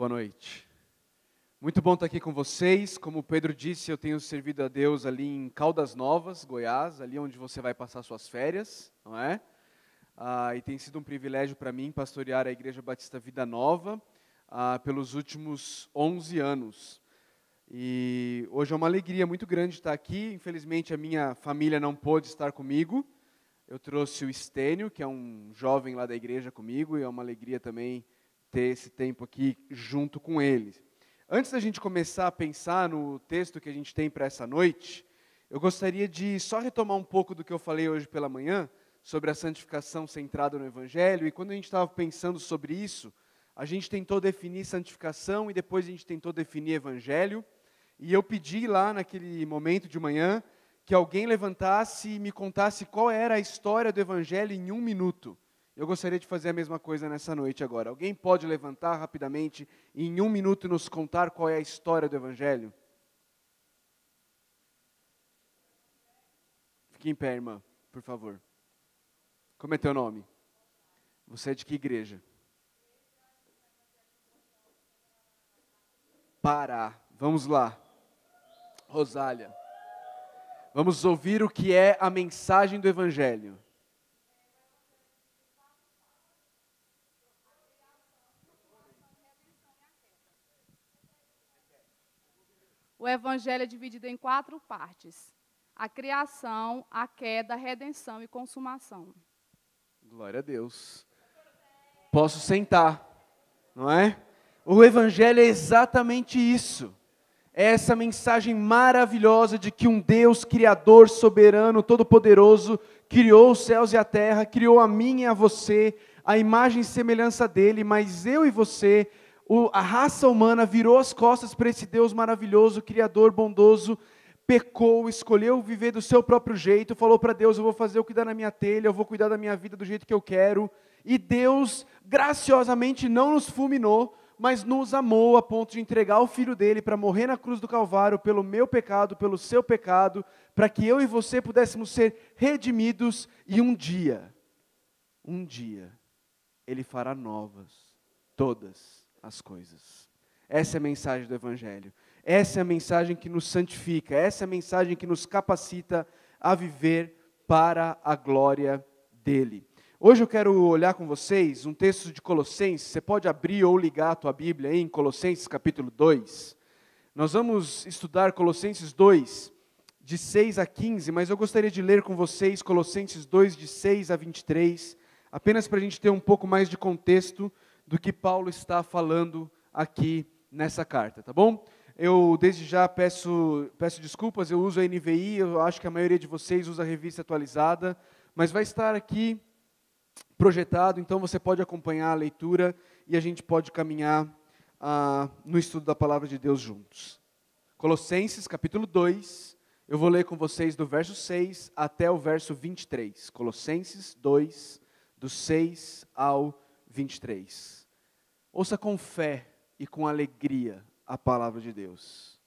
Boa noite. Muito bom estar aqui com vocês. Como o Pedro disse, eu tenho servido a Deus ali em Caldas Novas, Goiás, ali onde você vai passar suas férias, não é? E tem sido um privilégio para mim pastorear a Igreja Batista Vida Nova pelos últimos 11 anos. E hoje é uma alegria muito grande estar aqui. Infelizmente a minha família não pôde estar comigo. Eu trouxe o Estênio, que é um jovem lá da igreja comigo, e é uma alegria também ter esse tempo aqui junto com eles. Antes da gente começar a pensar no texto que a gente tem para essa noite, eu gostaria de só retomar um pouco do que eu falei hoje pela manhã, sobre a santificação centrada no Evangelho, e quando a gente estava pensando sobre isso, a gente tentou definir santificação e depois a gente tentou definir Evangelho, e eu pedi lá naquele momento de manhã que alguém levantasse e me contasse qual era a história do Evangelho em 1 minuto. Eu gostaria de fazer a mesma coisa nessa noite agora. Alguém pode levantar rapidamente e em 1 minuto nos contar qual é a história do Evangelho? Fique em pé, irmã, por favor. Como é teu nome? Você é de que igreja? Pará. Vamos lá. Rosália. Vamos ouvir o que é a mensagem do Evangelho. O Evangelho é dividido em 4 partes: a criação, a queda, a redenção e consumação. Glória a Deus. Posso sentar, não é? O Evangelho é exatamente isso. É essa mensagem maravilhosa de que um Deus criador, soberano, todo-poderoso, criou os céus e a terra, criou a mim e a você, a imagem e semelhança dele, mas eu e você, a raça humana virou as costas para esse Deus maravilhoso, criador, bondoso, pecou, escolheu viver do seu próprio jeito, falou para Deus: eu vou fazer o que dá na minha telha, eu vou cuidar da minha vida do jeito que eu quero, e Deus graciosamente não nos fulminou, mas nos amou a ponto de entregar o Filho dele para morrer na cruz do Calvário pelo meu pecado, pelo seu pecado, para que eu e você pudéssemos ser redimidos, e um dia, Ele fará novas todas as coisas. Essa é a mensagem do Evangelho. Essa é a mensagem que nos santifica. Essa é a mensagem que nos capacita a viver para a glória dele. Hoje eu quero olhar com vocês um texto de Colossenses. Você pode abrir ou ligar a tua Bíblia aí em Colossenses capítulo 2. Nós vamos estudar Colossenses 2, de 6 a 15, mas eu gostaria de ler com vocês Colossenses 2, de 6 a 23, apenas para a gente ter um pouco mais de contexto do que Paulo está falando aqui nessa carta, tá bom? Eu desde já peço desculpas, eu uso a NVI, eu acho que a maioria de vocês usa a revista atualizada, mas vai estar aqui projetado, então você pode acompanhar a leitura e a gente pode caminhar no estudo da Palavra de Deus juntos. Colossenses capítulo 2, eu vou ler com vocês do verso 6 até o verso 23. Colossenses 2, do 6 ao 23. Ouça com fé e com alegria a palavra de Deus.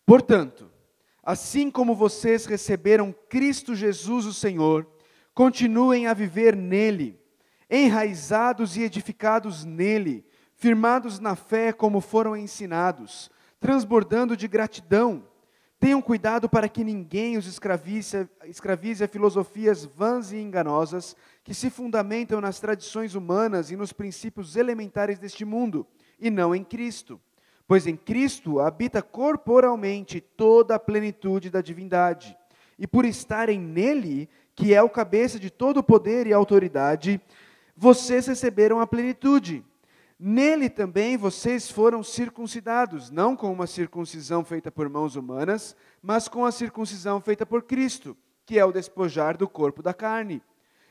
Portanto, assim como vocês receberam Cristo Jesus o Senhor, continuem a viver nele, enraizados e edificados nele, firmados na fé como foram ensinados, transbordando de gratidão. Tenham cuidado para que ninguém os escravize a filosofias vãs e enganosas, que se fundamentam nas tradições humanas e nos princípios elementares deste mundo, e não em Cristo. Pois em Cristo habita corporalmente toda a plenitude da divindade. E por estarem nele, que é o cabeça de todo o poder e autoridade, vocês receberam a plenitude. Nele também vocês foram circuncidados, não com uma circuncisão feita por mãos humanas, mas com a circuncisão feita por Cristo, que é o despojar do corpo da carne.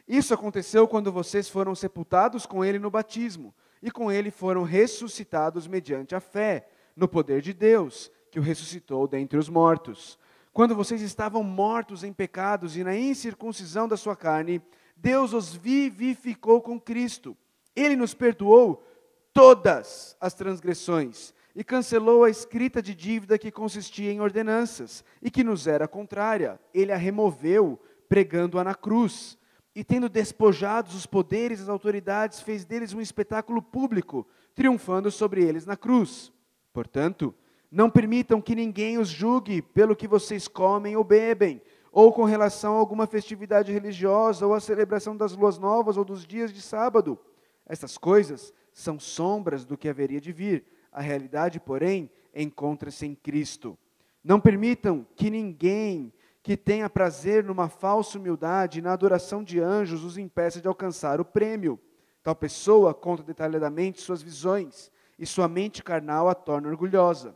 Isso aconteceu quando vocês foram sepultados com ele no batismo, e com ele foram ressuscitados mediante a fé, no poder de Deus, que o ressuscitou dentre os mortos. Quando vocês estavam mortos em pecados e na incircuncisão da sua carne, Deus os vivificou com Cristo. Ele nos perdoou todas as transgressões e cancelou a escrita de dívida que consistia em ordenanças e que nos era contrária. Ele a removeu, pregando-a na cruz. e tendo despojados os poderes e as autoridades, fez deles um espetáculo público, triunfando sobre eles na cruz. Portanto, não permitam que ninguém os julgue pelo que vocês comem ou bebem, ou com relação a alguma festividade religiosa, ou a celebração das luas novas, ou dos dias de sábado. Essas coisas são sombras do que haveria de vir. A realidade, porém, encontra-se em Cristo. Não permitam que ninguém que tenha prazer numa falsa humildade e na adoração de anjos os impeça de alcançar o prêmio. Tal pessoa conta detalhadamente suas visões, e sua mente carnal a torna orgulhosa.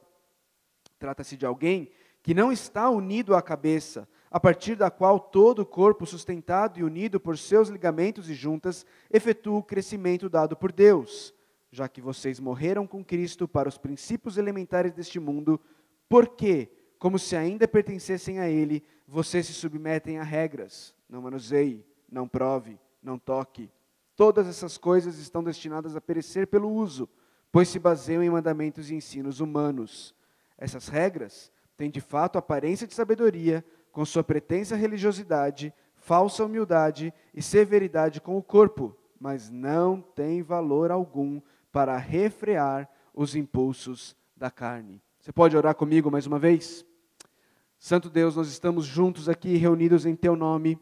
Trata-se de alguém que não está unido à cabeça, a partir da qual todo o corpo, sustentado e unido por seus ligamentos e juntas, efetua o crescimento dado por Deus. Já que vocês morreram com Cristo para os princípios elementares deste mundo, por que, como se ainda pertencessem a Ele, vocês se submetem a regras? Não manuseie, não prove, não toque. Todas essas coisas estão destinadas a perecer pelo uso, pois se baseiam em mandamentos e ensinos humanos. Essas regras têm de fato aparência de sabedoria, com sua pretensa religiosidade, falsa humildade e severidade com o corpo, mas não têm valor algum para refrear os impulsos da carne. Você pode orar comigo mais uma vez? Santo Deus, nós estamos juntos aqui, reunidos em Teu nome.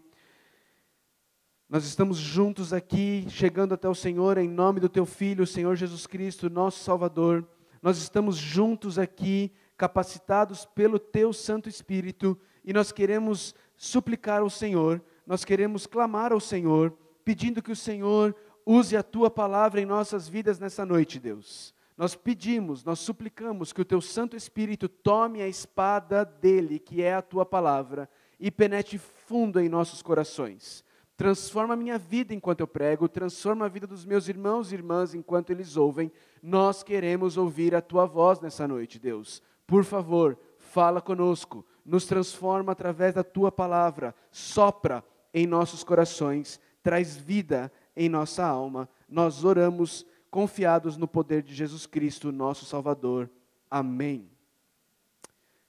Nós estamos juntos aqui, chegando até o Senhor, em nome do Teu Filho, o Senhor Jesus Cristo, nosso Salvador. Nós estamos juntos aqui, capacitados pelo Teu Santo Espírito, e nós queremos suplicar ao Senhor, nós queremos clamar ao Senhor, pedindo que o Senhor use a Tua palavra em nossas vidas nessa noite, Deus. Nós pedimos, nós suplicamos que o Teu Santo Espírito tome a espada dele, que é a Tua palavra, e penetre fundo em nossos corações. Transforma a minha vida enquanto eu prego, transforma a vida dos meus irmãos e irmãs enquanto eles ouvem. Nós queremos ouvir a Tua voz nessa noite, Deus. Por favor, fala conosco, nos transforma através da Tua palavra, sopra em nossos corações, traz vida em nossa alma. Nós oramos confiados no poder de Jesus Cristo, nosso Salvador. Amém.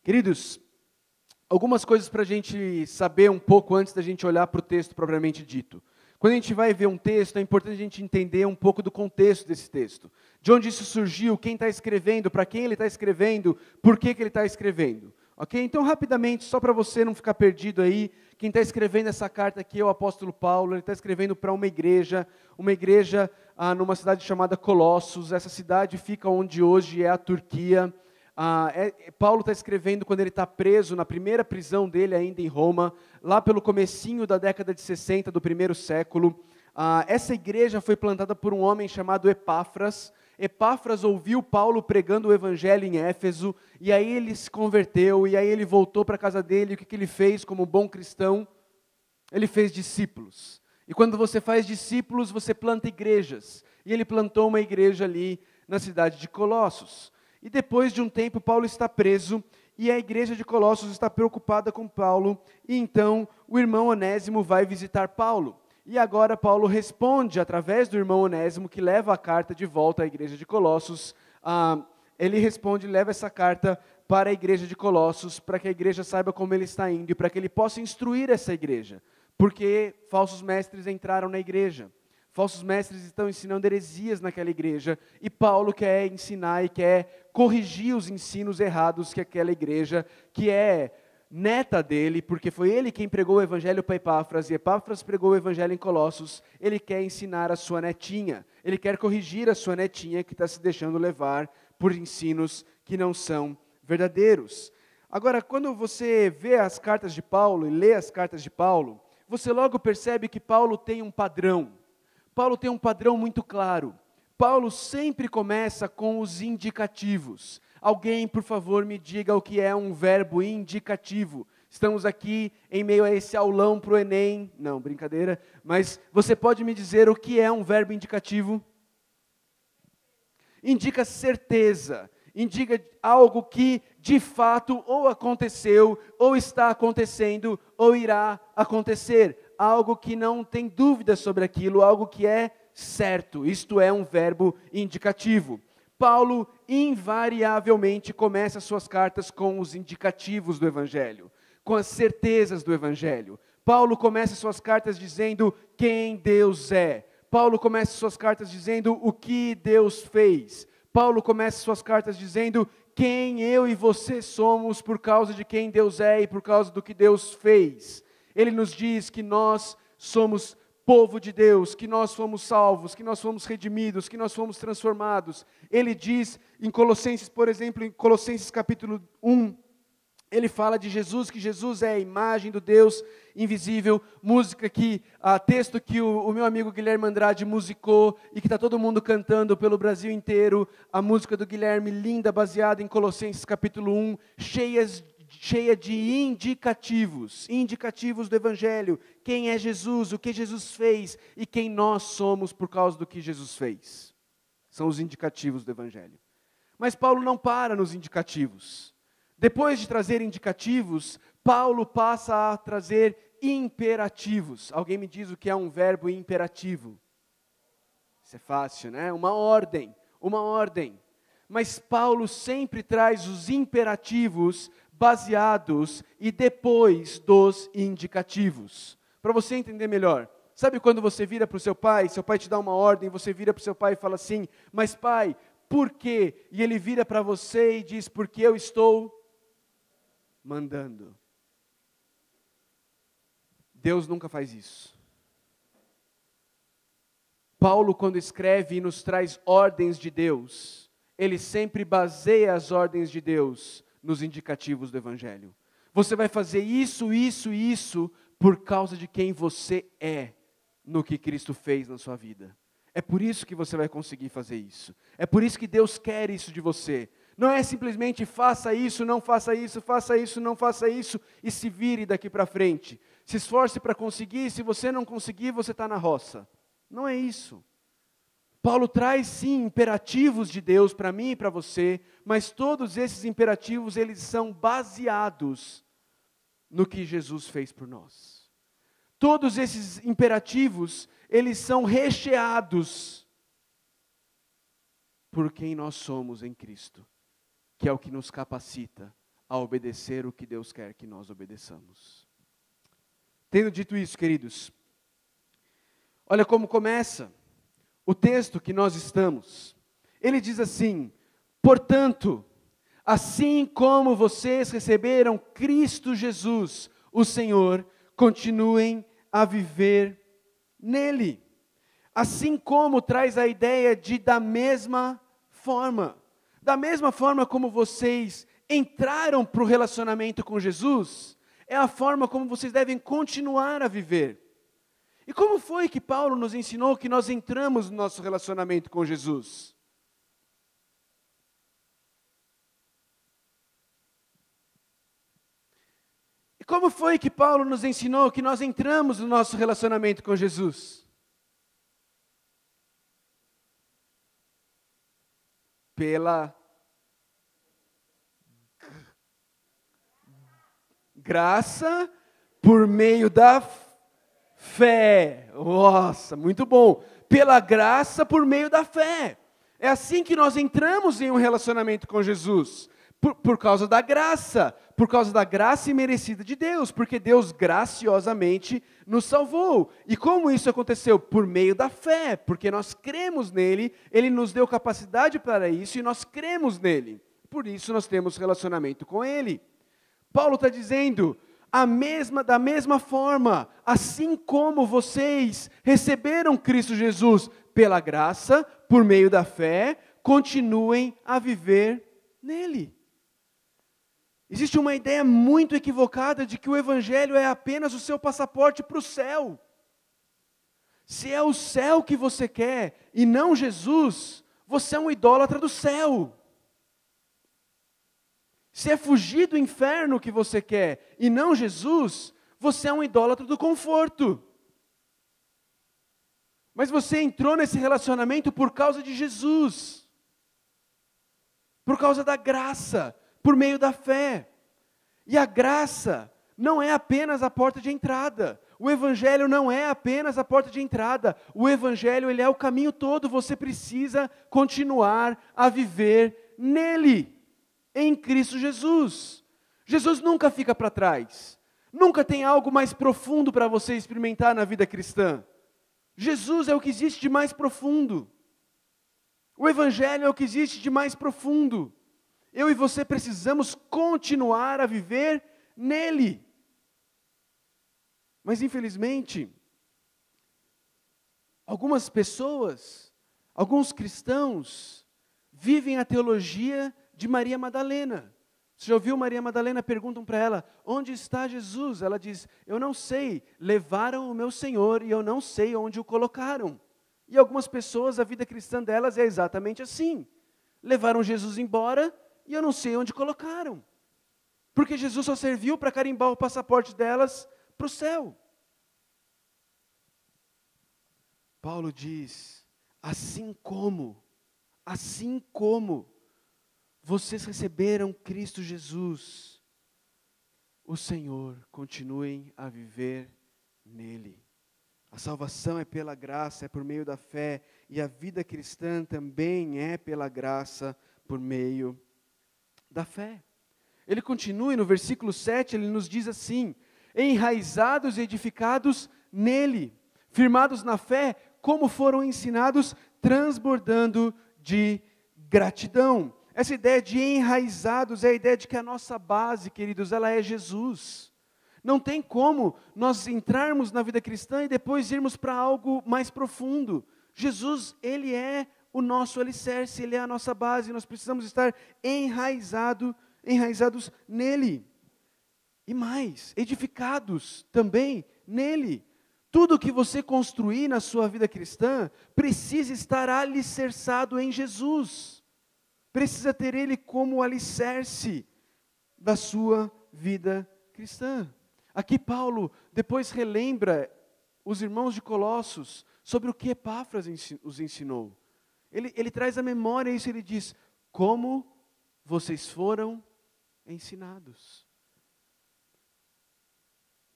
Queridos, algumas coisas para a gente saber um pouco antes da gente olhar para o texto propriamente dito. Quando a gente vai ver um texto, é importante a gente entender um pouco do contexto desse texto. De onde isso surgiu, quem está escrevendo, para quem ele está escrevendo, por que ele está escrevendo. Ok? Então, rapidamente, só para você não ficar perdido aí, quem está escrevendo essa carta aqui é o apóstolo Paulo. Ele está escrevendo para uma igreja numa cidade chamada Colossos. Essa cidade fica onde hoje é a Turquia. Paulo está escrevendo quando ele está preso, na primeira prisão dele ainda em Roma, lá pelo comecinho da década de 60 do primeiro século. Essa igreja foi plantada por um homem chamado Epáfras. Epáfras ouviu Paulo pregando o evangelho em Éfeso, e aí ele se converteu, e aí ele voltou para a casa dele. O que ele fez como bom cristão? Ele fez discípulos. E quando você faz discípulos, você planta igrejas. E ele plantou uma igreja ali na cidade de Colossos. E depois de um tempo, Paulo está preso, e a igreja de Colossos está preocupada com Paulo, e então o irmão Onésimo vai visitar Paulo. E agora Paulo responde através do irmão Onésimo, que leva a carta de volta à igreja de Colossos. Ele responde, leva essa carta para a igreja de Colossos, para que a igreja saiba como ele está indo, e para que ele possa instruir essa igreja. Porque falsos mestres entraram na igreja. Falsos mestres estão ensinando heresias naquela igreja, e Paulo quer ensinar e quer corrigir os ensinos errados que aquela igreja, que é neta dele, porque foi ele quem pregou o evangelho para Epáfras, e Epáfras pregou o evangelho em Colossos. Ele quer ensinar a sua netinha, ele quer corrigir a sua netinha que está se deixando levar por ensinos que não são verdadeiros. Agora, quando você vê as cartas de Paulo e lê as cartas de Paulo, você logo percebe que Paulo tem um padrão. Paulo tem um padrão muito claro. Paulo sempre começa com os indicativos. Alguém, por favor, me diga o que é um verbo indicativo. Estamos aqui em meio a esse aulão para o Enem. Não, brincadeira. Mas você pode me dizer o que é um verbo indicativo? Indica certeza. Indica algo que, de fato, ou aconteceu, ou está acontecendo, ou irá acontecer. Algo que não tem dúvida sobre aquilo, algo que é certo. Isto é um verbo indicativo. Paulo, invariavelmente, começa suas cartas com os indicativos do Evangelho, com as certezas do Evangelho. Paulo começa suas cartas dizendo quem Deus é. Paulo começa suas cartas dizendo o que Deus fez. Paulo começa suas cartas dizendo quem eu e você somos por causa de quem Deus é e por causa do que Deus fez. Ele nos diz que nós somos povo de Deus, que nós fomos salvos, que nós fomos redimidos, que nós fomos transformados. Ele diz em Colossenses, por exemplo, em Colossenses capítulo 1, ele fala de Jesus, que Jesus é a imagem do Deus invisível, texto que o meu amigo Guilherme Andrade musicou e que está todo mundo cantando pelo Brasil inteiro, a música do Guilherme, linda, baseada em Colossenses capítulo 1, cheia de indicativos do Evangelho, quem é Jesus, o que Jesus fez e quem nós somos por causa do que Jesus fez. São os indicativos do Evangelho. Mas Paulo não para nos indicativos. Depois de trazer indicativos, Paulo passa a trazer imperativos. Alguém me diz o que é um verbo imperativo? Isso é fácil, né? Uma ordem. Mas Paulo sempre traz os imperativos baseados e depois dos indicativos. Para você entender melhor, sabe quando você vira para o seu pai te dá uma ordem, você vira para o seu pai e fala assim, mas pai, por quê? E ele vira para você e diz, porque eu estou mandando. Deus nunca faz isso. Paulo, quando escreve e nos traz ordens de Deus, ele sempre baseia as ordens de Deus nos indicativos do Evangelho. Você vai fazer isso por causa de quem você é no que Cristo fez na sua vida. É por isso que você vai conseguir fazer isso. É por isso que Deus quer isso de você. Não é simplesmente faça isso, não faça isso, faça isso, não faça isso e se vire daqui para frente. Se esforce para conseguir, se você não conseguir, você está na roça. Não é isso. Paulo traz sim imperativos de Deus para mim e para você, mas todos esses imperativos eles são baseados no que Jesus fez por nós. Todos esses imperativos, eles são recheados por quem nós somos em Cristo, que é o que nos capacita a obedecer o que Deus quer que nós obedeçamos. Tendo dito isso, queridos, olha como começa o texto que nós estamos. Ele diz assim, portanto, assim como vocês receberam Cristo Jesus, o Senhor, continuem a viver nele. Assim como traz a ideia de da mesma forma como vocês entraram para o relacionamento com Jesus, é a forma como vocês devem continuar a viver. E como foi que Paulo nos ensinou que nós entramos no nosso relacionamento com Jesus? E como foi que Paulo nos ensinou que nós entramos no nosso relacionamento com Jesus? Pela graça por meio da fé. Nossa, muito bom. Pela graça por meio da fé. É assim que nós entramos em um relacionamento com Jesus. Por causa da graça imerecida de Deus, porque Deus graciosamente nos salvou. E como isso aconteceu? Por meio da fé, porque nós cremos nele, ele nos deu capacidade para isso e nós cremos nele. Por isso nós temos relacionamento com ele. Paulo está dizendo, da mesma forma, assim como vocês receberam Cristo Jesus pela graça, por meio da fé, continuem a viver nele. Existe uma ideia muito equivocada de que o Evangelho é apenas o seu passaporte para o céu. Se é o céu que você quer e não Jesus, você é um idólatra do céu. Se é fugir do inferno que você quer e não Jesus, você é um idólatra do conforto. Mas você entrou nesse relacionamento por causa de Jesus. Por causa da graça. Por meio da fé. E a graça não é apenas a porta de entrada. O Evangelho não é apenas a porta de entrada. O Evangelho, ele é o caminho todo. Você precisa continuar a viver nele, em Cristo Jesus. Jesus nunca fica para trás. Nunca tem algo mais profundo para você experimentar na vida cristã. Jesus é o que existe de mais profundo. O Evangelho é o que existe de mais profundo. Eu e você precisamos continuar a viver nele. Mas infelizmente, algumas pessoas, alguns cristãos, vivem a teologia de Maria Madalena. Você já ouviu Maria Madalena? Perguntam para ela, onde está Jesus? Ela diz, eu não sei, levaram o meu Senhor e eu não sei onde o colocaram. E algumas pessoas, a vida cristã delas é exatamente assim. Levaram Jesus embora e eu não sei onde colocaram. Porque Jesus só serviu para carimbar o passaporte delas para o céu. Paulo diz, assim como vocês receberam Cristo Jesus, o Senhor, continuem a viver nele. A salvação é pela graça, é por meio da fé, e a vida cristã também é pela graça, por meio da fé. Ele continua e no versículo 7, ele nos diz assim, enraizados e edificados nele, firmados na fé, como foram ensinados, transbordando de gratidão. Essa ideia de enraizados é a ideia de que a nossa base, queridos, ela é Jesus. Não tem como nós entrarmos na vida cristã e depois irmos para algo mais profundo. Jesus, ele é o nosso alicerce, ele é a nossa base, nós precisamos estar enraizados nele. E mais, edificados também nele. Tudo que você construir na sua vida cristã precisa estar alicerçado em Jesus. Precisa ter ele como alicerce da sua vida cristã. Aqui Paulo depois relembra os irmãos de Colossos sobre o que Epáfras os ensinou. Ele traz à memória isso, ele diz, como vocês foram ensinados.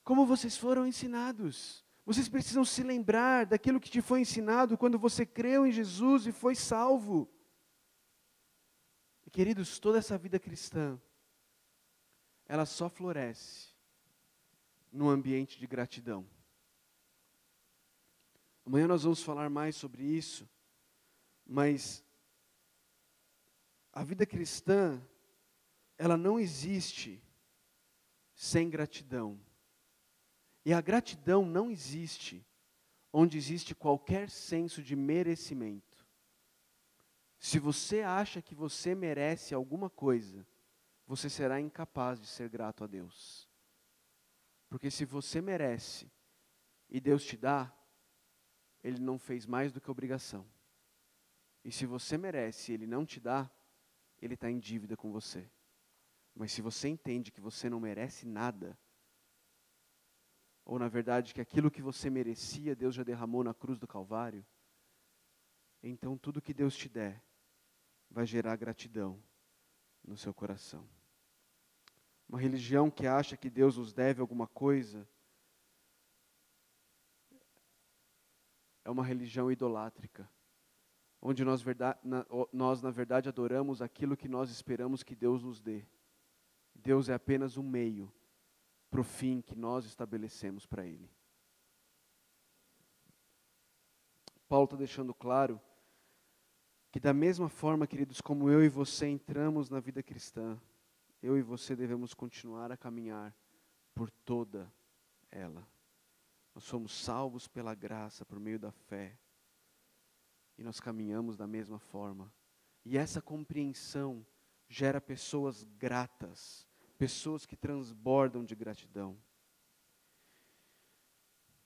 Como vocês foram ensinados. Vocês precisam se lembrar daquilo que te foi ensinado quando você creu em Jesus e foi salvo. E, queridos, toda essa vida cristã, ela só floresce num ambiente de gratidão. Amanhã nós vamos falar mais sobre isso, mas a vida cristã, ela não existe sem gratidão. E a gratidão não existe onde existe qualquer senso de merecimento. Se você acha que você merece alguma coisa, você será incapaz de ser grato a Deus. Porque se você merece e Deus te dá, Ele não fez mais do que obrigação. E se você merece e Ele não te dá, Ele está em dívida com você. Mas se você entende que você não merece nada, ou na verdade que aquilo que você merecia, Deus já derramou na cruz do Calvário, então tudo que Deus te der vai gerar gratidão no seu coração. Uma religião que acha que Deus nos deve alguma coisa, é uma religião idolátrica, onde nós na verdade adoramos aquilo que nós esperamos que Deus nos dê. Deus é apenas um meio para o fim que nós estabelecemos para Ele. Paulo está deixando claro que da mesma forma, queridos, como eu e você entramos na vida cristã, eu e você devemos continuar a caminhar por toda ela. Nós somos salvos pela graça, por meio da fé, e nós caminhamos da mesma forma. E essa compreensão gera pessoas gratas, pessoas que transbordam de gratidão.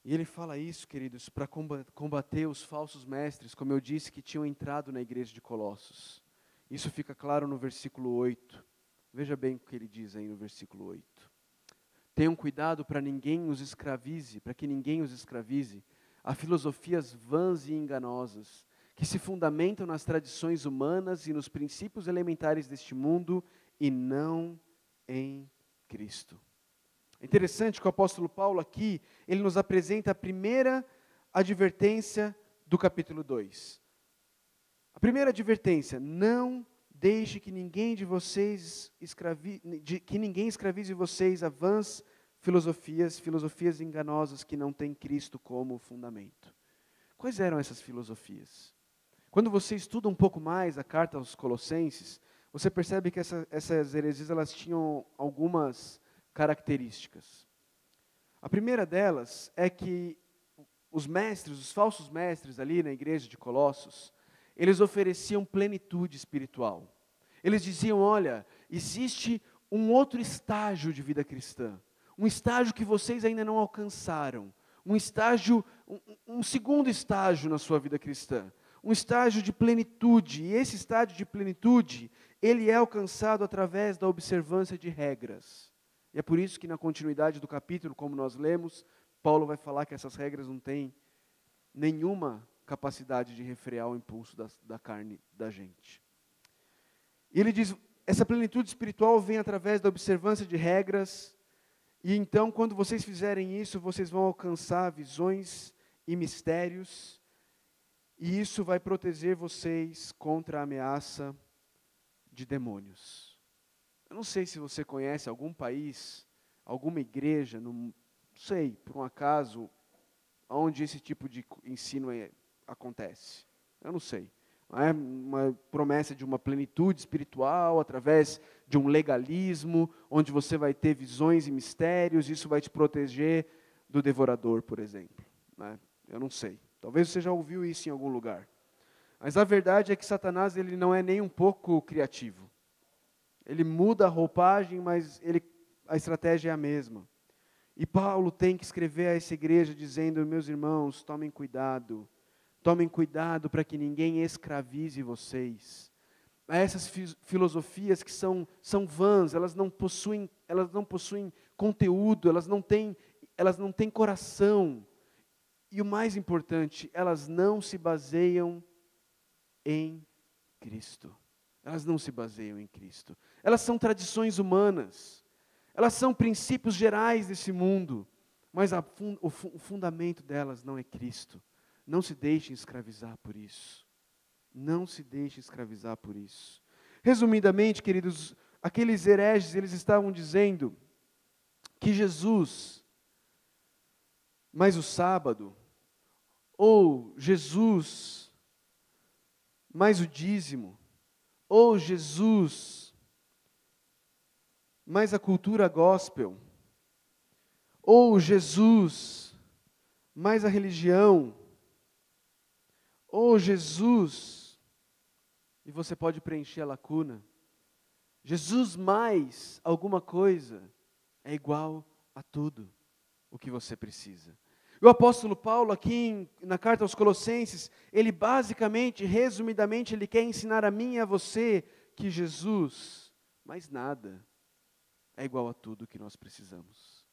E ele fala isso, queridos, para combater os falsos mestres, como eu disse, que tinham entrado na igreja de Colossos. Isso fica claro no versículo 8. Veja bem o que ele diz aí no versículo 8. Tenham cuidado para que ninguém os escravize a filosofias vãs e enganosas, que se fundamentam nas tradições humanas e nos princípios elementares deste mundo e não em Cristo. É interessante que o apóstolo Paulo aqui, ele nos apresenta a primeira advertência do capítulo 2. A primeira advertência, não deixe que ninguém escravize vocês a vãs filosofias enganosas que não têm Cristo como fundamento. Quais eram essas filosofias? Quando você estuda um pouco mais a carta aos Colossenses, você percebe que essas heresias elas tinham algumas características. A primeira delas é que os falsos mestres ali na igreja de Colossos, eles ofereciam plenitude espiritual. Eles diziam, olha, existe um outro estágio de vida cristã, um estágio que vocês ainda não alcançaram, um segundo estágio na sua vida cristã, um estágio de plenitude, e esse estágio de plenitude, ele é alcançado através da observância de regras. E é por isso que na continuidade do capítulo, como nós lemos, Paulo vai falar que essas regras não têm nenhuma capacidade de refrear o impulso da carne da gente. E ele diz, essa plenitude espiritual vem através da observância de regras, e então quando vocês fizerem isso, vocês vão alcançar visões e mistérios, e isso vai proteger vocês contra a ameaça de demônios. Eu não sei se você conhece algum país, alguma igreja, não sei, por um acaso, onde esse tipo de ensino acontece. Eu não sei. Não é uma promessa de uma plenitude espiritual, através de um legalismo, onde você vai ter visões e mistérios, isso vai te proteger do devorador, por exemplo. Né? Eu não sei. Talvez você já ouviu isso em algum lugar. Mas a verdade é que Satanás ele não é nem um pouco criativo. Ele muda a roupagem, mas a estratégia é a mesma. E Paulo tem que escrever a essa igreja dizendo, meus irmãos, tomem cuidado para que ninguém escravize vocês. A essas filosofias que são vãs, elas não possuem conteúdo, elas não têm coração. E o mais importante, elas não se baseiam em Cristo. Elas não se baseiam em Cristo. Elas são tradições humanas. Elas são princípios gerais desse mundo. Mas o fundamento delas não é Cristo. Não se deixem escravizar por isso. Não se deixem escravizar por isso. Resumidamente, queridos, aqueles hereges, eles estavam dizendo que Jesus, mais o sábado, ou Jesus, mais o dízimo, ou Jesus, mais a cultura gospel, ou Jesus, mais a religião, ou Jesus, e você pode preencher a lacuna, Jesus mais alguma coisa é igual a tudo o que você precisa. O apóstolo Paulo aqui na carta aos Colossenses, ele basicamente, resumidamente, ele quer ensinar a mim e a você que Jesus, mais nada, é igual a tudo que nós precisamos.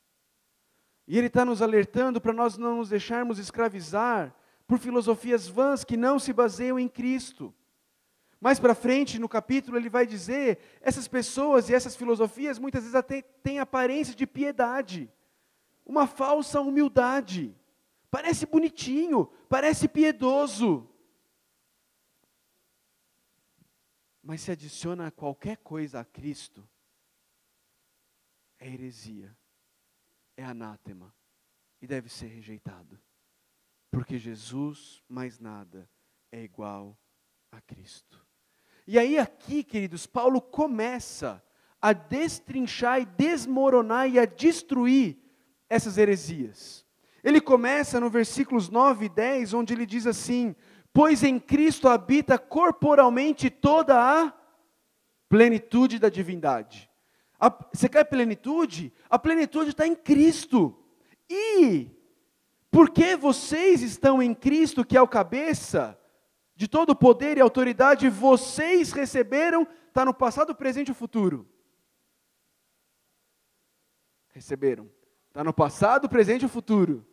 E ele está nos alertando para nós não nos deixarmos escravizar por filosofias vãs que não se baseiam em Cristo. Mais para frente no capítulo ele vai dizer, essas pessoas e essas filosofias muitas vezes até têm aparência de piedade, uma falsa humildade. Parece bonitinho, parece piedoso. Mas se adiciona qualquer coisa a Cristo, é heresia, é anátema e deve ser rejeitado. Porque Jesus, mais nada, é igual a Cristo. E aí aqui, queridos, Paulo começa a destrinchar e desmoronar e a destruir essas heresias. Ele começa no versículos 9 e 10, onde ele diz assim, pois em Cristo habita corporalmente toda a plenitude da divindade. Você quer plenitude? A plenitude está em Cristo. E, porque vocês estão em Cristo, que é o cabeça de todo o poder e autoridade, vocês receberam, está no passado, presente e futuro. Receberam. Está no passado, presente e futuro.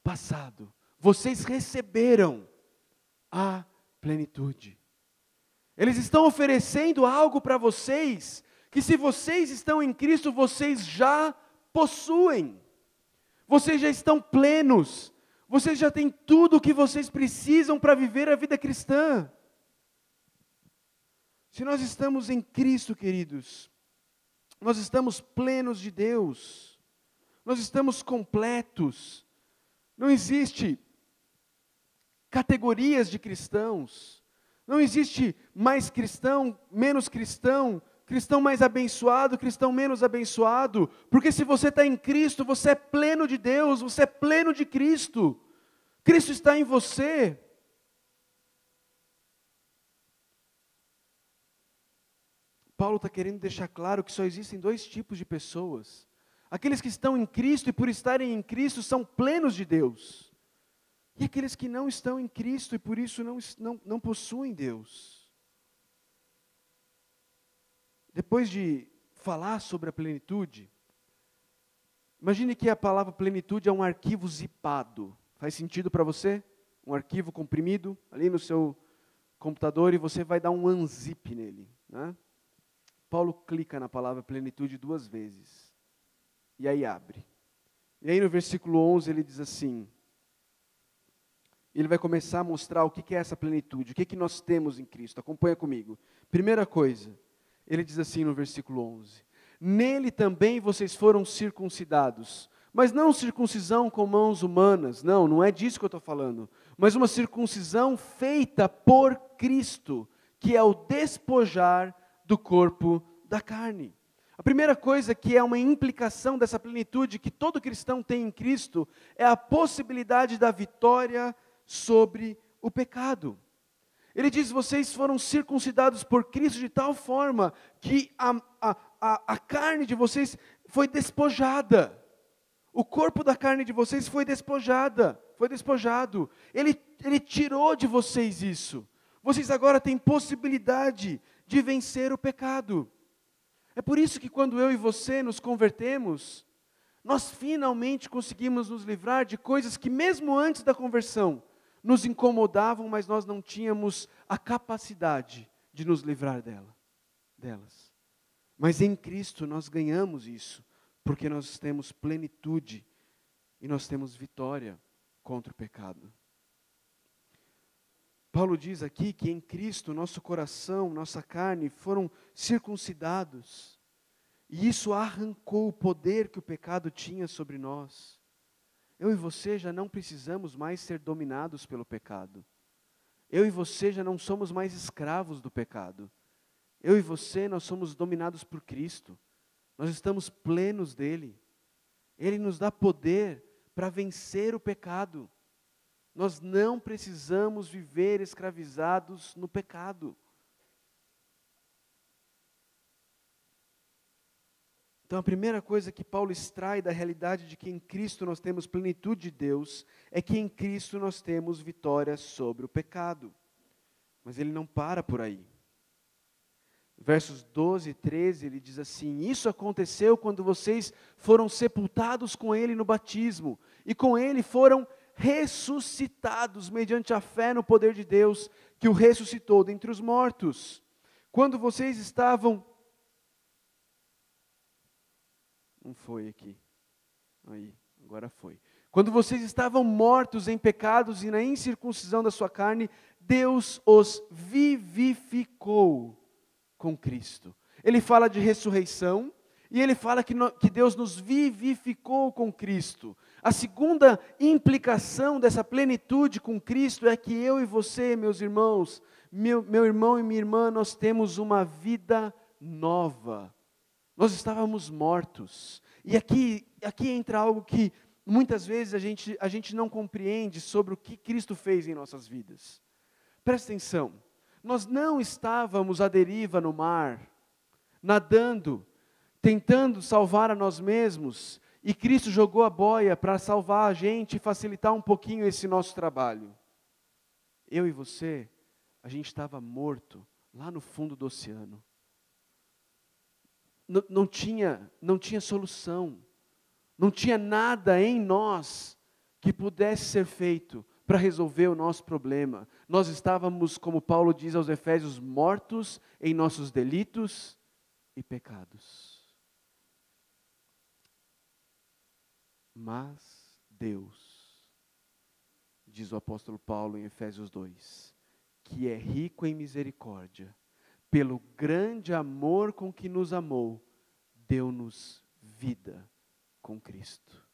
Passado. Vocês receberam a plenitude. Eles estão oferecendo algo para vocês, que se vocês estão em Cristo, vocês já possuem. Vocês já estão plenos. Vocês já têm tudo o que vocês precisam para viver a vida cristã. Se nós estamos em Cristo, queridos, nós estamos plenos de Deus. nós estamos completos. Não existe categorias de cristãos. Não existe mais cristão, menos cristão, cristão mais abençoado, cristão menos abençoado. Porque se você está em Cristo, você é pleno de Deus, você é pleno de Cristo. Cristo está em você. Paulo está querendo deixar claro que só existem dois tipos de pessoas. Aqueles que estão em Cristo e por estarem em Cristo são plenos de Deus. E aqueles que não estão em Cristo e por isso não possuem Deus. Depois de falar sobre a plenitude, imagine que a palavra plenitude é um arquivo zipado. Faz sentido para você? Um arquivo comprimido ali no seu computador e você vai dar um unzip nele, né? Paulo clica na palavra plenitude 2 vezes. E aí abre. E aí no versículo 11 ele diz assim, ele vai começar a mostrar o que é essa plenitude, o que nós temos em Cristo. Acompanha comigo. Primeira coisa, ele diz assim no versículo 11, nele também vocês foram circuncidados, mas não circuncisão com mãos humanas, não é disso que eu estou falando, mas uma circuncisão feita por Cristo, que é o despojar do corpo da carne. A primeira coisa que é uma implicação dessa plenitude que todo cristão tem em Cristo é a possibilidade da vitória sobre o pecado. Ele diz, vocês foram circuncidados por Cristo de tal forma que a carne de vocês foi despojada. O corpo da carne de vocês foi despojado. Ele tirou de vocês isso. Vocês agora têm possibilidade de vencer o pecado. É por isso que quando eu e você nos convertemos, nós finalmente conseguimos nos livrar de coisas que mesmo antes da conversão nos incomodavam, mas nós não tínhamos a capacidade de nos livrar delas. Mas em Cristo nós ganhamos isso, porque nós temos plenitude e nós temos vitória contra o pecado. Paulo diz aqui que em Cristo nosso coração, nossa carne foram circuncidados. E isso arrancou o poder que o pecado tinha sobre nós. Eu e você já não precisamos mais ser dominados pelo pecado. Eu e você já não somos mais escravos do pecado. Eu e você, nós somos dominados por Cristo. Nós estamos plenos dele. Ele nos dá poder para vencer o pecado. Nós não precisamos viver escravizados no pecado. Então a primeira coisa que Paulo extrai da realidade de que em Cristo nós temos plenitude de Deus, é que em Cristo nós temos vitória sobre o pecado. Mas ele não para por aí. Versos 12 e 13, ele diz assim, isso aconteceu quando vocês foram sepultados com ele no batismo, e com ele foram ressuscitados mediante a fé no poder de Deus, que o ressuscitou dentre os mortos. Quando vocês estavam... Não foi aqui. Aí, agora foi. Quando vocês estavam mortos em pecados e na incircuncisão da sua carne, Deus os vivificou com Cristo. Ele fala de ressurreição e ele fala que Deus nos vivificou com Cristo. A segunda implicação dessa plenitude com Cristo é que eu e você, meus irmãos, meu irmão e minha irmã, nós temos uma vida nova. Nós estávamos mortos. E aqui entra algo que muitas vezes a gente não compreende sobre o que Cristo fez em nossas vidas. Presta atenção. Nós não estávamos à deriva no mar, nadando, tentando salvar a nós mesmos, e Cristo jogou a boia para salvar a gente e facilitar um pouquinho esse nosso trabalho. Eu e você, a gente estava morto lá no fundo do oceano. Não tinha solução, não tinha nada em nós que pudesse ser feito para resolver o nosso problema. Nós estávamos, como Paulo diz aos Efésios, mortos em nossos delitos e pecados. Mas Deus, diz o apóstolo Paulo em Efésios 2, que é rico em misericórdia, pelo grande amor com que nos amou, deu-nos vida com Cristo.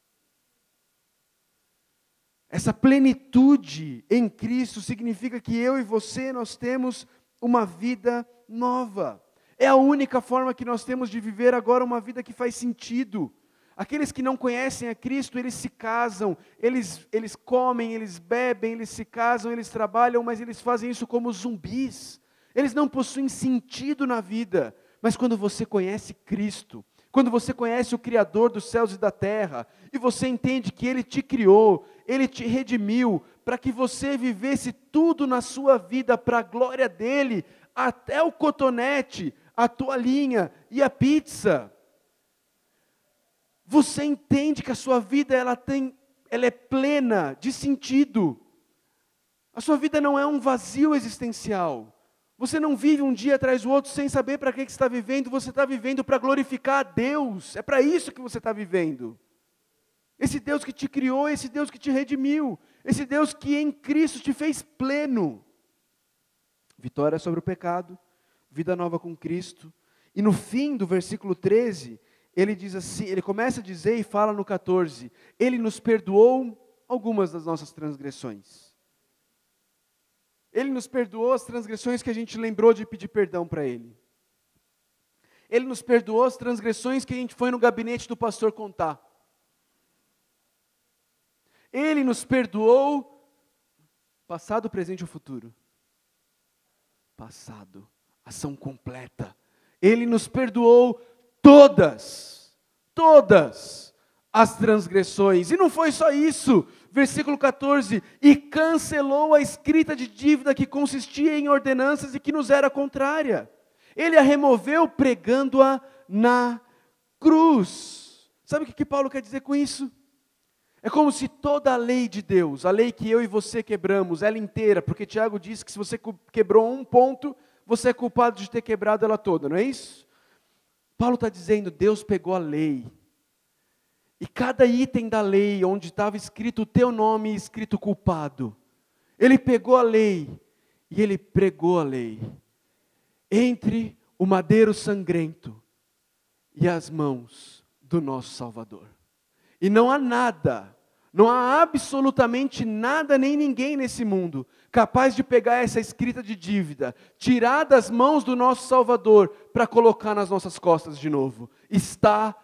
Essa plenitude em Cristo significa que eu e você, nós temos uma vida nova. É a única forma que nós temos de viver agora uma vida que faz sentido. Aqueles que não conhecem a Cristo, eles se casam, eles comem, eles bebem, eles se casam, eles trabalham, mas eles fazem isso como zumbis. Eles não possuem sentido na vida. Mas quando você conhece Cristo, quando você conhece o Criador dos céus e da terra, e você entende que Ele te criou, Ele te redimiu, para que você vivesse tudo na sua vida para a glória dEle, até o cotonete, a toalhinha e a pizza. Você entende que a sua vida ela é plena de sentido. A sua vida não é um vazio existencial. Você não vive um dia atrás do outro sem saber para que você está vivendo. Você está vivendo para glorificar a Deus. É para isso que você está vivendo. Esse Deus que te criou, esse Deus que te redimiu, esse Deus que em Cristo te fez pleno. Vitória sobre o pecado, vida nova com Cristo. E no fim do versículo 13, ele diz assim, ele começa a dizer e fala no 14, Ele nos perdoou algumas das nossas transgressões. Ele nos perdoou as transgressões que a gente lembrou de pedir perdão para Ele. Ele nos perdoou as transgressões que a gente foi no gabinete do pastor contar. Ele nos perdoou passado, presente ou futuro. Passado, ação completa. Ele nos perdoou todas as transgressões. E não foi só isso. Versículo 14, e cancelou a escrita de dívida que consistia em ordenanças e que nos era contrária. Ele a removeu pregando-a na cruz. Sabe o que Paulo quer dizer com isso? É como se toda a lei de Deus, a lei que eu e você quebramos, ela inteira, porque Tiago diz que se você quebrou um ponto, você é culpado de ter quebrado ela toda, não é isso? Paulo está dizendo, Deus pegou a lei, e cada item da lei, onde estava escrito o teu nome e escrito culpado, Ele pegou a lei, e Ele pregou a lei, entre o madeiro sangrento e as mãos do nosso Salvador. E não há nada, não há absolutamente nada nem ninguém nesse mundo capaz de pegar essa escrita de dívida, tirar das mãos do nosso Salvador para colocar nas nossas costas de novo. Está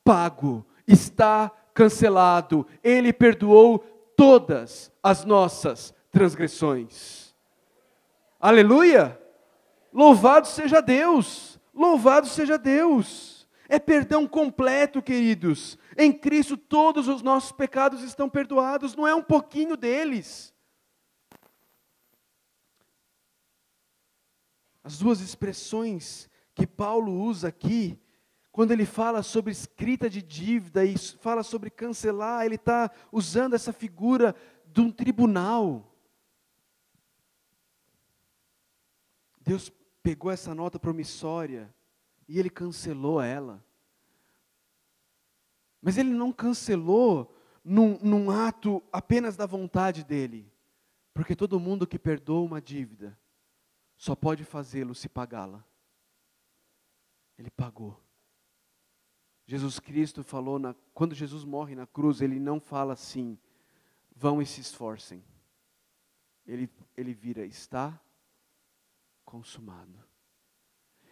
pago, está cancelado. Ele perdoou todas as nossas transgressões. Aleluia! Louvado seja Deus! Louvado seja Deus! É perdão completo, queridos. Em Cristo todos os nossos pecados estão perdoados, não é um pouquinho deles. As duas expressões que Paulo usa aqui, quando ele fala sobre escrita de dívida e fala sobre cancelar, ele está usando essa figura de um tribunal. Deus pegou essa nota promissória e Ele cancelou ela. Mas Ele não cancelou num ato apenas da vontade dEle. Porque todo mundo que perdoa uma dívida só pode fazê-lo se pagá-la. Ele pagou. Jesus Cristo falou, quando Jesus morre na cruz, Ele não fala assim, vão e se esforcem. Ele vira, está consumado.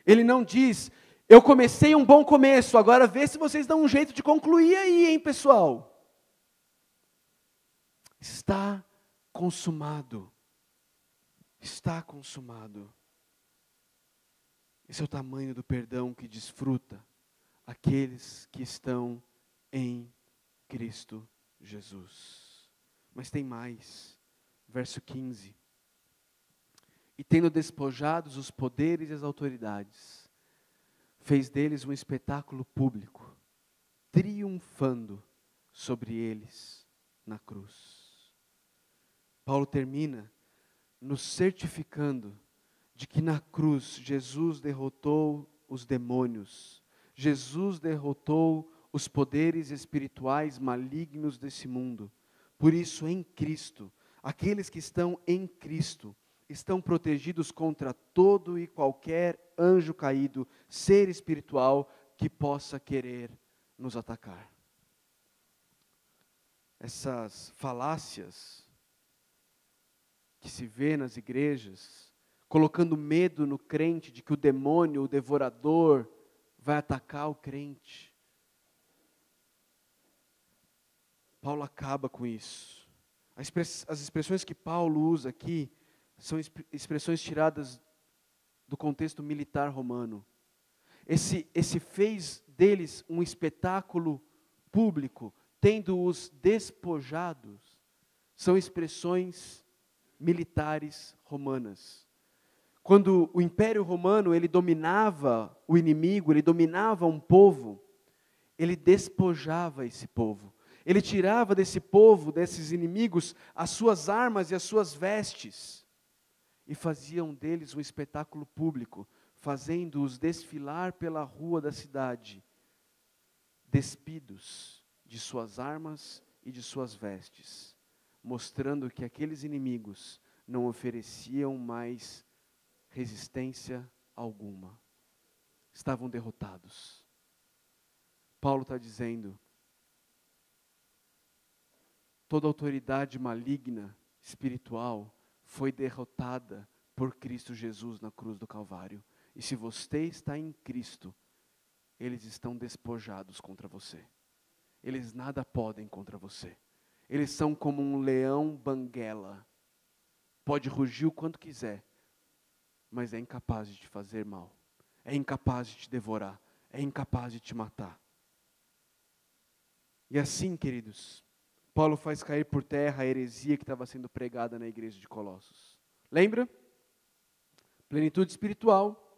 Ele não diz, eu comecei um bom começo, agora vê se vocês dão um jeito de concluir aí, hein, pessoal. Está consumado. Está consumado. Esse é o tamanho do perdão que desfruta aqueles que estão em Cristo Jesus. Mas tem mais. Verso 15. E tendo despojados os poderes e as autoridades, fez deles um espetáculo público, triunfando sobre eles na cruz. Paulo termina nos certificando de que na cruz Jesus derrotou os demônios, Jesus derrotou os poderes espirituais malignos desse mundo. Por isso, em Cristo, aqueles que estão em Cristo, estão protegidos contra todo e qualquer anjo caído, ser espiritual que possa querer nos atacar. essas falácias que se vê nas igrejas, colocando medo no crente de que o demônio, o devorador, vai atacar o crente. Paulo acaba com isso. As expressões que Paulo usa aqui são expressões tiradas do contexto militar romano. Esse fez deles um espetáculo público, tendo-os despojados, são expressões militares romanas. Quando o Império Romano ele dominava o inimigo, ele dominava um povo, ele despojava esse povo. Ele tirava desse povo, desses inimigos, as suas armas e as suas vestes, e faziam deles um espetáculo público, fazendo-os desfilar pela rua da cidade, despidos de suas armas e de suas vestes, mostrando que aqueles inimigos não ofereciam mais resistência alguma. Estavam derrotados. Paulo está dizendo, toda autoridade maligna, espiritual, foi derrotada por Cristo Jesus na cruz do Calvário. E se você está em Cristo, eles estão despojados contra você. Eles nada podem contra você. Eles são como um leão banguela. Pode rugir o quanto quiser, mas é incapaz de te fazer mal. É incapaz de te devorar. É incapaz de te matar. E assim, queridos, Paulo faz cair por terra a heresia que estava sendo pregada na igreja de Colossos. Lembra? Plenitude espiritual,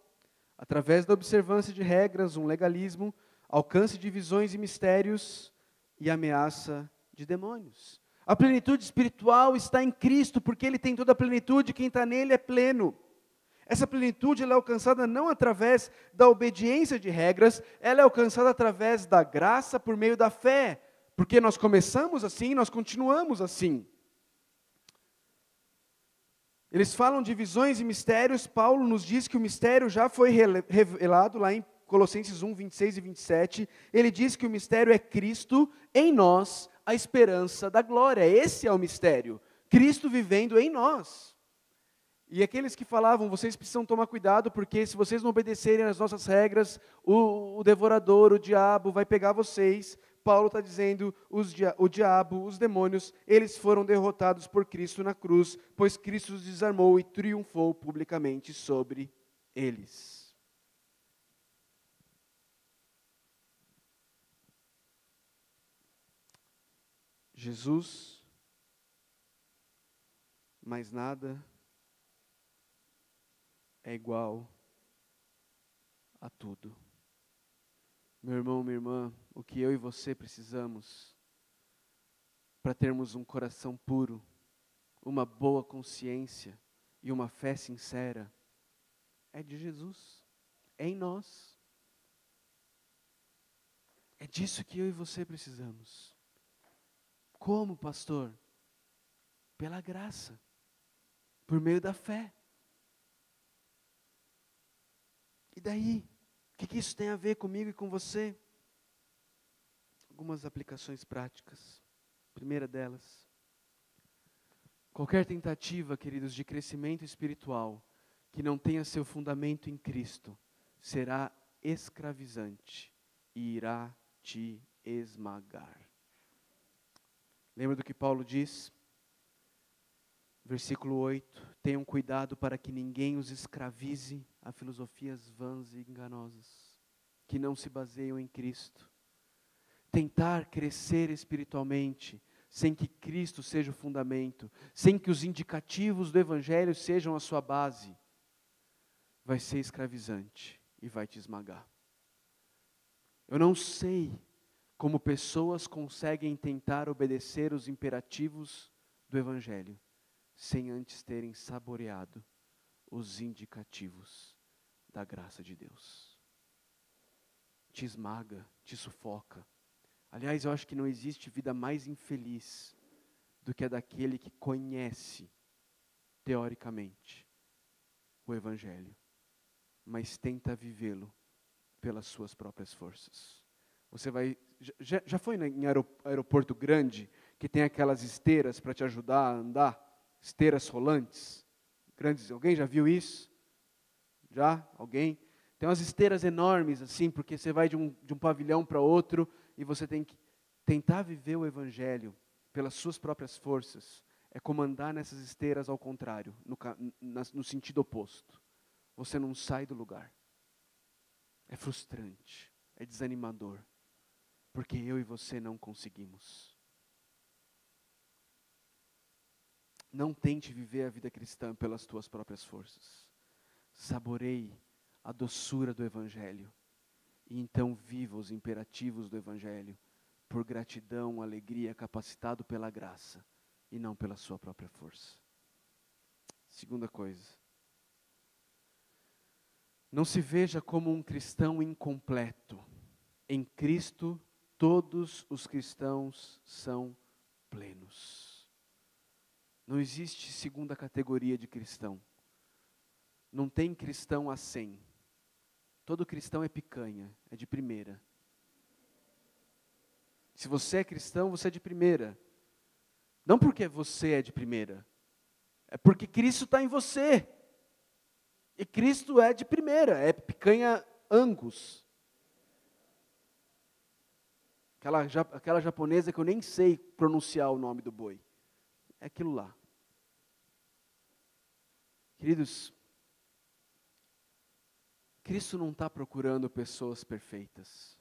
através da observância de regras, um legalismo, alcance de visões e mistérios e ameaça de demônios. A plenitude espiritual está em Cristo, porque Ele tem toda a plenitude, quem está nele é pleno. Essa plenitude ela é alcançada não através da obediência de regras, ela é alcançada através da graça por meio da fé, porque nós começamos assim, nós continuamos assim. Eles falam de visões e mistérios, Paulo nos diz que o mistério já foi revelado lá em Colossenses 1, 26 e 27, ele diz que o mistério é Cristo em nós, a esperança da glória. Esse é o mistério, Cristo vivendo em nós. E aqueles que falavam, vocês precisam tomar cuidado, porque se vocês não obedecerem às nossas regras, o devorador, o diabo vai pegar vocês. Paulo está dizendo, o diabo, os demônios, eles foram derrotados por Cristo na cruz, pois Cristo os desarmou e triunfou publicamente sobre eles. Jesus, mais nada é igual a tudo. Meu irmão, minha irmã, o que eu e você precisamos para termos um coração puro, uma boa consciência e uma fé sincera é de Jesus, é em nós. É disso que eu e você precisamos. Como, pastor? Pela graça, por meio da fé. E daí? O que isso tem a ver comigo e com você? Algumas aplicações práticas. Primeira delas, qualquer tentativa, queridos, de crescimento espiritual que não tenha seu fundamento em Cristo, será escravizante e irá te esmagar. Lembra do que Paulo diz? Versículo 8, tenham cuidado para que ninguém os escravize a filosofias vãs e enganosas, que não se baseiam em Cristo. Tentar crescer espiritualmente, sem que Cristo seja o fundamento, sem que os indicativos do Evangelho sejam a sua base, vai ser escravizante e vai te esmagar. Eu não sei como pessoas conseguem tentar obedecer os imperativos do Evangelho, sem antes terem saboreado os indicativos da graça de Deus. Te esmaga, te sufoca. Aliás, eu acho que não existe vida mais infeliz do que a daquele que conhece, teoricamente, o Evangelho, mas tenta vivê-lo pelas suas próprias forças. Você vai, já foi em aeroporto grande, que tem aquelas esteiras para te ajudar a andar, esteiras rolantes, grandes. Alguém já viu isso? Já? Alguém? Tem umas esteiras enormes assim, porque você vai de um pavilhão para outro e você tem que tentar viver o Evangelho pelas suas próprias forças. É como andar nessas esteiras ao contrário, no sentido oposto. Você não sai do lugar. É frustrante, é desanimador, porque eu e você não conseguimos. Não tente viver a vida cristã pelas tuas próprias forças. Saboreie a doçura do Evangelho. E então viva os imperativos do Evangelho, por gratidão, alegria, capacitado pela graça, e não pela sua própria força. Segunda coisa. Não se veja como um cristão incompleto. Em Cristo, todos os cristãos são plenos. Não existe segunda categoria de cristão. Não tem cristão a 100. Todo cristão é picanha, é de primeira. Se você é cristão, você é de primeira. Não porque você é de primeira. É porque Cristo está em você. E Cristo é de primeira, é picanha Angus. Aquela japonesa que eu nem sei pronunciar o nome do boi. É aquilo lá. Queridos, Cristo não está procurando pessoas perfeitas.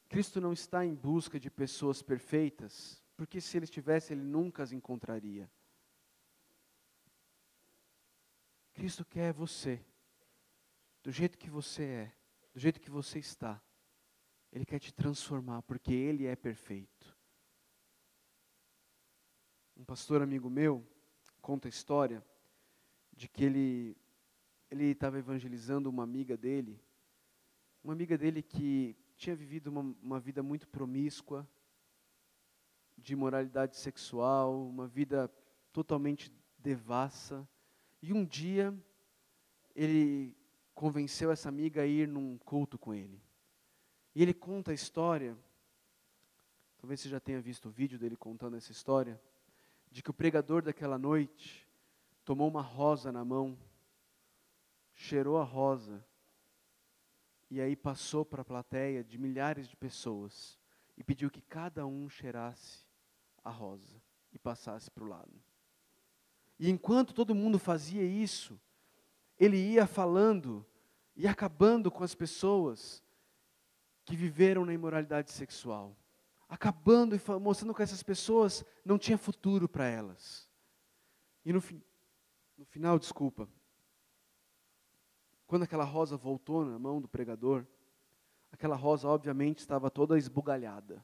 Cristo não está em busca de pessoas perfeitas, porque se Ele estivesse, Ele nunca as encontraria. Cristo quer você, do jeito que você é, do jeito que você está. Ele quer te transformar, porque Ele é perfeito. Um pastor amigo meu conta a história de que ele estava evangelizando uma amiga dele que tinha vivido uma vida muito promíscua, de imoralidade sexual, uma vida totalmente devassa. E um dia, ele convenceu essa amiga a ir num culto com ele. E ele conta a história, talvez você já tenha visto o vídeo dele contando essa história, de que o pregador daquela noite tomou uma rosa na mão, cheirou a rosa, e aí passou para a plateia de milhares de pessoas, e pediu que cada um cheirasse a rosa e passasse para o lado. E enquanto todo mundo fazia isso, ele ia falando e acabando com as pessoas que viveram na imoralidade sexual. Acabando e mostrando que essas pessoas não tinha futuro para elas. E no final, quando aquela rosa voltou na mão do pregador, aquela rosa obviamente estava toda esbugalhada,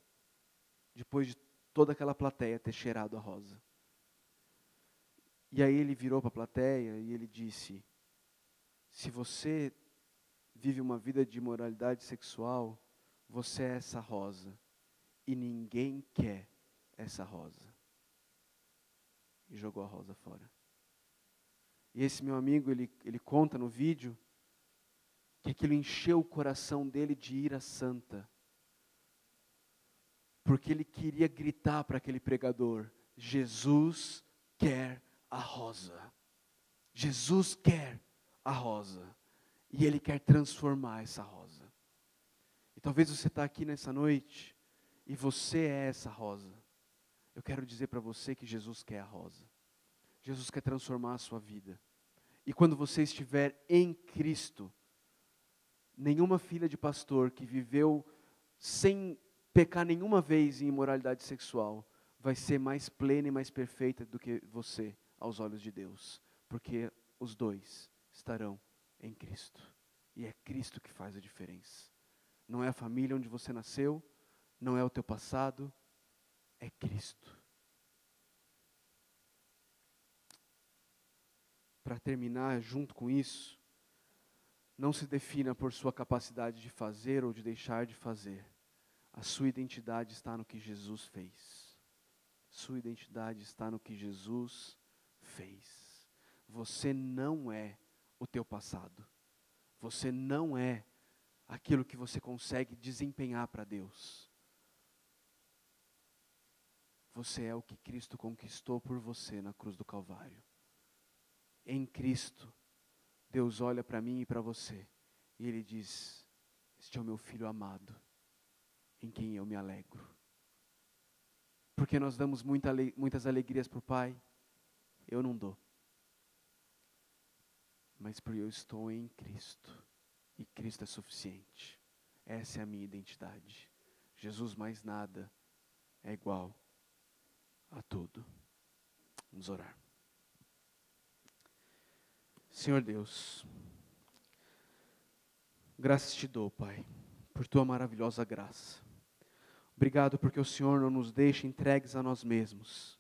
depois de toda aquela plateia ter cheirado a rosa. E aí ele virou para a plateia e ele disse: se você vive uma vida de imoralidade sexual, você é essa rosa. E ninguém quer essa rosa. E jogou a rosa fora. E esse meu amigo, ele conta no vídeo que aquilo encheu o coração dele de ira santa. Porque ele queria gritar para aquele pregador: Jesus quer a rosa. Jesus quer a rosa. E Ele quer transformar essa rosa. E talvez você está aqui nessa noite e você é essa rosa. Eu quero dizer para você que Jesus quer a rosa. Jesus quer transformar a sua vida. E quando você estiver em Cristo, nenhuma filha de pastor que viveu sem pecar nenhuma vez em imoralidade sexual vai ser mais plena e mais perfeita do que você aos olhos de Deus. Porque os dois estarão em Cristo. E é Cristo que faz a diferença. Não é a família onde você nasceu, não é o teu passado, é Cristo. Para terminar, junto com isso, não se defina por sua capacidade de fazer ou de deixar de fazer. A sua identidade está no que Jesus fez. Sua identidade está no que Jesus fez. Você não é o teu passado. Você não é aquilo que você consegue desempenhar para Deus. você é o que Cristo conquistou por você na cruz do Calvário. Em Cristo, Deus olha para mim e para você, e Ele diz: este é o meu filho amado, em quem eu me alegro. Porque nós damos muitas alegrias para o Pai? Eu não dou. Mas porque eu estou em Cristo, e Cristo é suficiente. Essa é a minha identidade. Jesus mais nada é igual a tudo. Vamos orar. Senhor Deus, graças te dou, Pai, por tua maravilhosa graça. Obrigado porque o Senhor não nos deixa entregues a nós mesmos.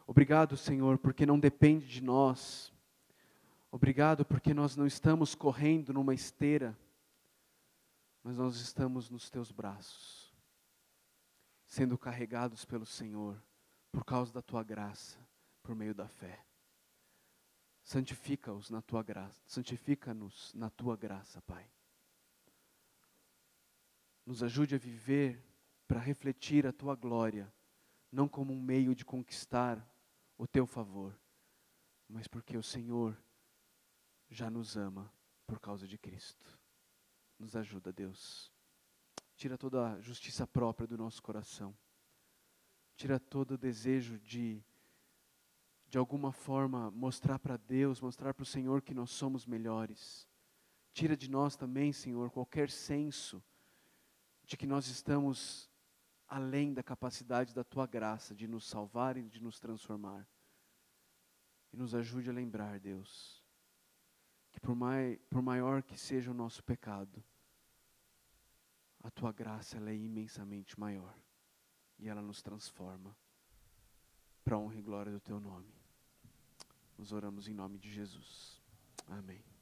Obrigado, Senhor, porque não depende de nós. Obrigado porque nós não estamos correndo numa esteira, mas nós estamos nos teus braços, sendo carregados pelo Senhor, por causa da tua graça, por meio da fé. Santifica-os na tua graça, santifica-nos na tua graça, Pai. Nos ajude a viver para refletir a tua glória, não como um meio de conquistar o teu favor, mas porque o Senhor já nos ama por causa de Cristo. Nos ajuda, Deus. Tira toda a justiça própria do nosso coração. Tira todo o desejo de alguma forma, mostrar para Deus, mostrar para o Senhor que nós somos melhores. Tira de nós também, Senhor, qualquer senso de que nós estamos além da capacidade da Tua graça de nos salvar e de nos transformar. E nos ajude a lembrar, Deus, que por maior que seja o nosso pecado, a Tua graça ela é imensamente maior. E ela nos transforma para a honra e glória do Teu nome. Nós oramos em nome de Jesus. Amém.